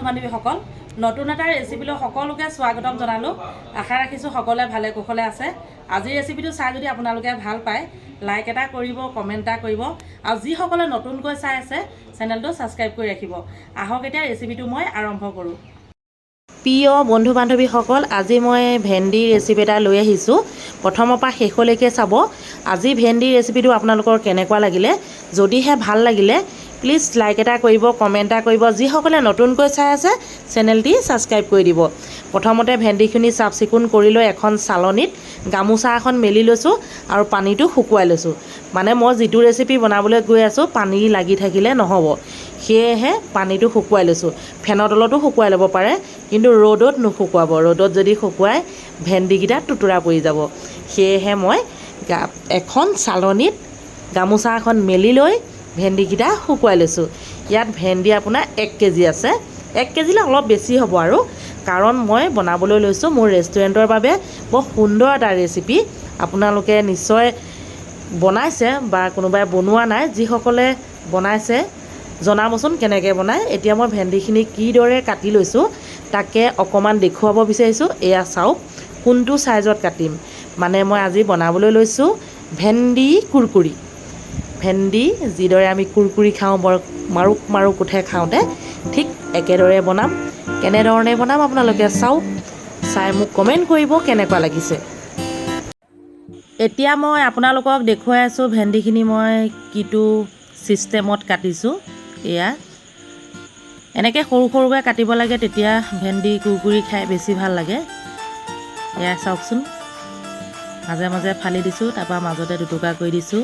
বান্ধৱীসকল নতুন এটা ৰেচিপিলৈ সকলোকে স্বাগতম জনালোঁ। আশা ৰাখিছোঁ সকলোৱে ভালে কুশলে আছে। আজিৰ ৰেচিপিটো চাই যদি আপোনালোকে ভাল পায় লাইক এটা কৰিব, কমেণ্ট এটা কৰিব আৰু যিসকলে নতুনকৈ চাই আছে চেনেলটো ছাবস্ক্ৰাইব কৰি ৰাখিব। আহক এতিয়া ৰেচিপিটো মই আৰম্ভ কৰোঁ। প্ৰিয় বন্ধু বান্ধৱীসকল, আজি মই ভেন্দি ৰেচিপি এটা লৈ আহিছোঁ। প্ৰথমৰ পৰা শেষলৈকে চাব। আজি ভেন্দি ৰেচিপিটো আপোনালোকৰ কেনেকুৱা লাগিলে, যদিহে ভাল লাগিলে প্লিজ লাইক এটা কৰিব, কমেণ্ট এটা কৰিব। যিসকলে নতুনকৈ চাই আছে চেনেলটি ছাবস্ক্ৰাইব কৰি দিব। প্ৰথমতে ভেন্দিখিনি চাফ চিকুণ কৰি লৈ এখন চালনীত গামোচা এখন মেলি লৈছোঁ আৰু পানীটো শুকুৱাই লৈছোঁ। মানে মই যিটো ৰেচিপি বনাবলৈ গৈ আছোঁ পানী লাগি থাকিলে নহ'ব, সেয়েহে পানীটো শুকুৱাই লৈছোঁ। ফেনৰ তলতো শুকুৱাই ল'ব পাৰে, কিন্তু ৰ'দত নুশুকুৱাব। ৰ'দত যদি শুকুৱাই ভেন্দিকেইটা টুটুৰা পৰি যাব। সেয়েহে মই এখন চালনীত গামোচা এখন মেলি লৈ ভেন্দিকেইটা শুকুৱাই লৈছোঁ। ইয়াত ভেন্দি আপোনাৰ 1 কেজি আছে। 1 কেজিলে অলপ বেছি হ'ব আৰু, কাৰণ মই বনাবলৈ লৈছোঁ মোৰ ৰেষ্টুৰেণ্টৰ বাবে বৰ সুন্দৰ এটা ৰেচিপি। আপোনালোকে নিশ্চয় বনাইছে বা কোনোবাই বনোৱা নাই, যিসকলে বনাইছে জনাবচোন কেনেকৈ বনায়। এতিয়া মই ভেন্দিখিনি কিদৰে কাটি লৈছোঁ তাকে অকণমান দেখুৱাব বিচাৰিছোঁ। এয়া চাওক কোনটো চাইজত কাটিম। মানে মই আজি বনাবলৈ লৈছোঁ ভেন্দি কুৰকুৰি। ভেন্দি যিদৰে আমি কুৰকুৰি খাওঁ বৰ মাৰুক মাৰুক উঠে খাওঁতে, ঠিক একেদৰে বনাম। কেনেধৰণে বনাম আপোনালোকে চাওক, চাই মোক কমেণ্ট কৰিব কেনেকুৱা লাগিছে। এতিয়া মই আপোনালোকক দেখুৱাই আছোঁ ভেন্দিখিনি মই কিটো ছিষ্টেমত কাটিছোঁ। এয়া এনেকৈ সৰু সৰুকৈ কাটিব লাগে, তেতিয়া ভেন্দি কুৰকুৰি খাই বেছি ভাল লাগে। এয়া চাওকচোন, মাজে মাজে ফালি দিছোঁ, তাৰপৰা মাজতে দুটুকা কৰি দিছোঁ।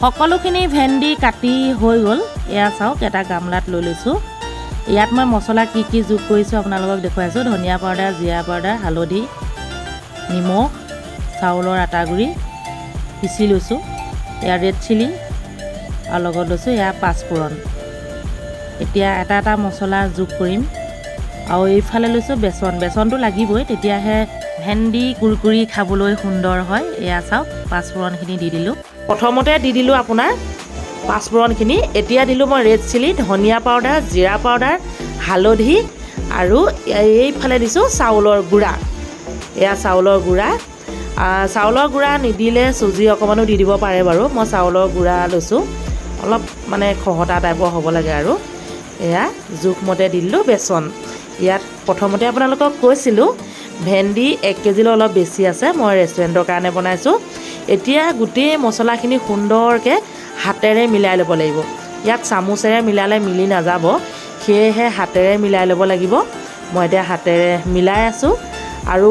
সকলোখিনি ভেন্দি কাটি হৈ গ'ল। এয়া চাওক, এটা গামলাত লৈ লৈছোঁ। ইয়াত মই মছলা কি কি যোগ কৰিছোঁ আপোনালোকক দেখুৱাইছোঁ। ধনিয়া পাউডাৰ, জিৰা পাউডাৰ, হালধি, নিমখ, চাউলৰ আটা গুড়ি পিচি লৈছোঁ। এয়া ৰেড চিলি আৰু লগত লৈছোঁ এয়া পাঁচফোৰণ। এতিয়া এটা এটা মছলা যোগ কৰিম। আৰু এইফালে লৈছোঁ বেচন। বেচনটো লাগিবই, তেতিয়াহে ভেন্দি কুৰকুৰি খাবলৈ সুন্দৰ হয়। এয়া চাওক, পাঁচফোৰণখিনি দি দিলোঁ। প্ৰথমতে দি দিলোঁ আপোনাৰ পাঁচফোৰণখিনি। এতিয়া দিলোঁ মই ৰেড চিলি, ধনিয়া পাউডাৰ, জিৰা পাউডাৰ, হালধি আৰু এইফালে দিছোঁ চাউলৰ গুড়া। এয়া চাউলৰ গুড়া। চাউলৰ গুড়া নিদিলে চুজি অকণমানো দি দিব পাৰে বাৰু। মই চাউলৰ গুড়া লৈছোঁ, অলপ মানে খহটা টাইপৰ হ'ব লাগে আৰু। এয়া জোখমতে দি দিলোঁ বেচন। ইয়াত প্ৰথমতে আপোনালোকক কৈছিলোঁ ভেন্দি 1 কেজিলৈ অলপ বেছি আছে, মই ৰেষ্টুৰেণ্টৰ কাৰণে বনাইছোঁ। এতিয়া গোটেই মছলাখিনি সুন্দৰকৈ হাতেৰে মিলাই ল'ব লাগিব। ইয়াত চামুচেৰে মিলালে মিলি নাযাব, সেয়েহে হাতেৰে মিলাই ল'ব লাগিব। মই এতিয়া হাতেৰে মিলাই আছোঁ আৰু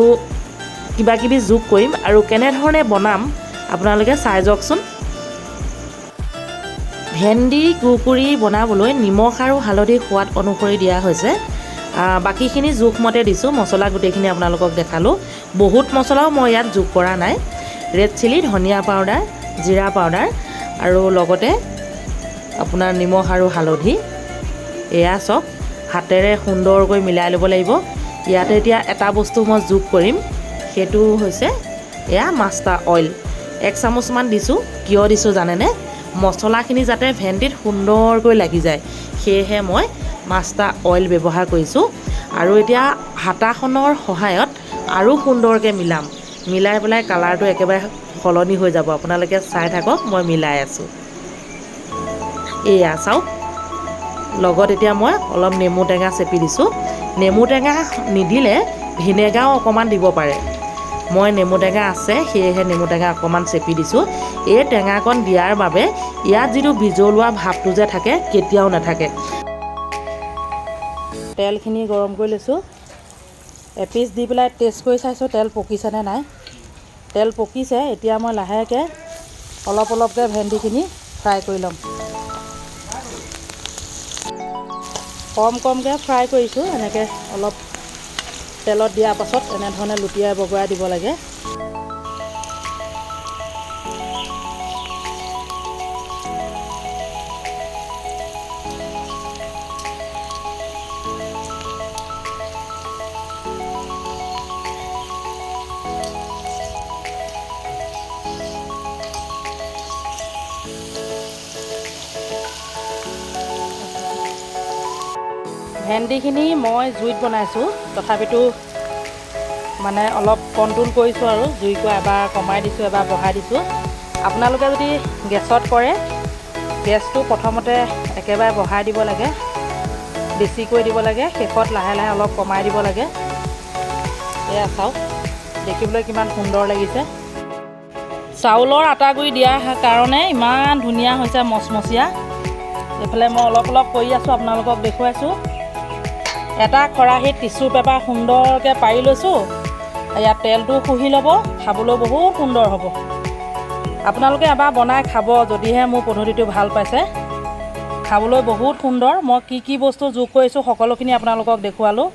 কিবা কিবি যোগ কৰিম আৰু কেনেধৰণে বনাম আপোনালোকে চাই যাওকচোন। ভেন্দি কুৰকুৰি বনাবলৈ নিমখ আৰু হালধি সোৱাদ অনুসৰি দিয়া হৈছে। বাকীখিনি জোখমতে দিছোঁ। মছলা গোটেইখিনি আপোনালোকক দেখালোঁ। বহুত মছলাও মই ইয়াত যোগ কৰা নাই। ৰেড চিলি, ধনিয়া পাউডাৰ, জিৰা পাউডাৰ আৰু লগতে আপোনাৰ নিমখ আৰু হালধি। এয়া চব হাতেৰে সুন্দৰকৈ মিলাই ল'ব লাগিব। ইয়াতে এতিয়া এটা বস্তু মই যোগ কৰিম, সেইটো হৈছে এয়া মাষ্টাৰ অইল। 1 চামুচমান দিছোঁ। কিয় দিছোঁ জানেনে? মছলাখিনি যাতে ভেন্দিত সুন্দৰকৈ লাগি যায়, সেয়েহে মই মাষ্টাৰ অইল ব্যৱহাৰ কৰিছোঁ। আৰু এতিয়া হাতাখনৰ সহায়ত আৰু সুন্দৰকৈ মিলাম। মিলাই পেলাই কালাৰটো একেবাৰে সলনি হৈ যাব। আপোনালোকে চাই থাকক, মই মিলাই আছোঁ। এয়া চাওক, লগত এতিয়া মই অলপ নেমু টেঙা চেপি দিছোঁ। নেমু টেঙা নিদিলে ভিনেগাৰো অকণমান দিব পাৰে। মই নেমু টেঙা আছে, সেয়েহে নেমু টেঙা অকণমান চেপি দিছোঁ। এই টেঙাকণ দিয়াৰ বাবে ইয়াত যিটো বিজলুৱা ভাৱটো যে থাকে কেতিয়াও নাথাকে। তেলখিনি গৰম কৰি লৈছোঁ। এপিচ দি পেলাই টেষ্ট কৰি চাইছোঁ তেল পকিছেনে নাই। তেল পকিছে। এতিয়া মই লাহেকৈ অলপ অলপকৈ ভেন্দিখিনি ফ্ৰাই কৰি ল'ম। কম কমকৈ ফ্ৰাই কৰিছোঁ। এনেকৈ অলপ তেলত দিয়াৰ পাছত এনেধৰণে লুটিয়াই বগৰাই দিব লাগে। ভেন্দিখিনি মই জুইত বনাইছোঁ, তথাপিতো মানে অলপ কণ্ট্ৰল কৰিছোঁ আৰু জুইকো এবাৰ কমাই দিছোঁ, এবাৰ বঢ়াই দিছোঁ। আপোনালোকে যদি গেছত কৰে, গেছটো প্ৰথমতে একেবাৰে বঢ়াই দিব লাগে, বেছিকৈ দিব লাগে, শেষত লাহে লাহে অলপ কমাই দিব লাগে। এয়া চাওক, দেখিবলৈ কিমান সুন্দৰ লাগিছে। চাউলৰ আটা গুড়ি দিয়াৰ কাৰণে ইমান ধুনীয়া হৈছে, মচমচীয়া। এইফালে মই অলপ অলপ কৰি আছোঁ, আপোনালোকক দেখুৱাইছোঁ। এটা খৰাহীত টিচু পেপাৰ সুন্দৰকৈ পাৰি লৈছোঁ। ইয়াত তেলটো শুহি ল'ব, খাবলৈ বহুত সুন্দৰ হ'ব। আপোনালোকে এবাৰ বনাই খাব, যদিহে মোৰ পদ্ধতিটো ভাল পাইছে। খাবলৈ বহুত সুন্দৰ। মই কি কি বস্তু যোগ কৰিছোঁ সকলোখিনি আপোনালোকক দেখুৱালোঁ।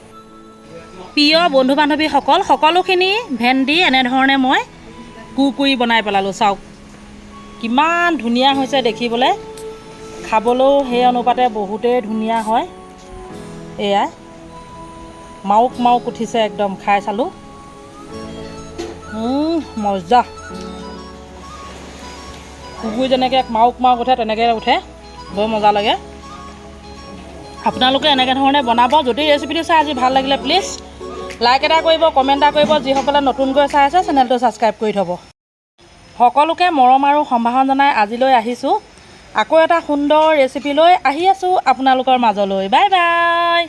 প্ৰিয় বন্ধু বান্ধৱীসকল, সকলোখিনি ভেন্দি এনেধৰণে মই কুৰকুৰি বনাই পেলালোঁ। চাওক কিমান ধুনীয়া হৈছে দেখিবলৈ, খাবলৈও সেই অনুপাতে বহুতেই ধুনীয়া হয়। এয়া মাউক মাউক উঠিছে, একদম খাই চালোঁ, মজা। কুকুৰ যেনেকৈ মাউক মাউক উঠে তেনেকৈ উঠে, বৰ মজা লাগে। আপোনালোকে এনেকৈ ধৰণে বনাব। যদি ৰেচিপিটো চাই আজি ভাল লাগিলে প্লিজ লাইক এটা কৰিব, কমেণ্ট এটা কৰিব। যিসকলে নতুনকৈ চাই আছে চেনেলটো ছাবস্ক্ৰাইব কৰি থ'ব। সকলোকে মৰম আৰু সম্ভাষণ জনাই আজিলৈ আহিছোঁ। আকৌ এটা সুন্দৰ ৰেচিপি লৈ আহি আছোঁ আপোনালোকৰ মাজলৈ। Bye bye.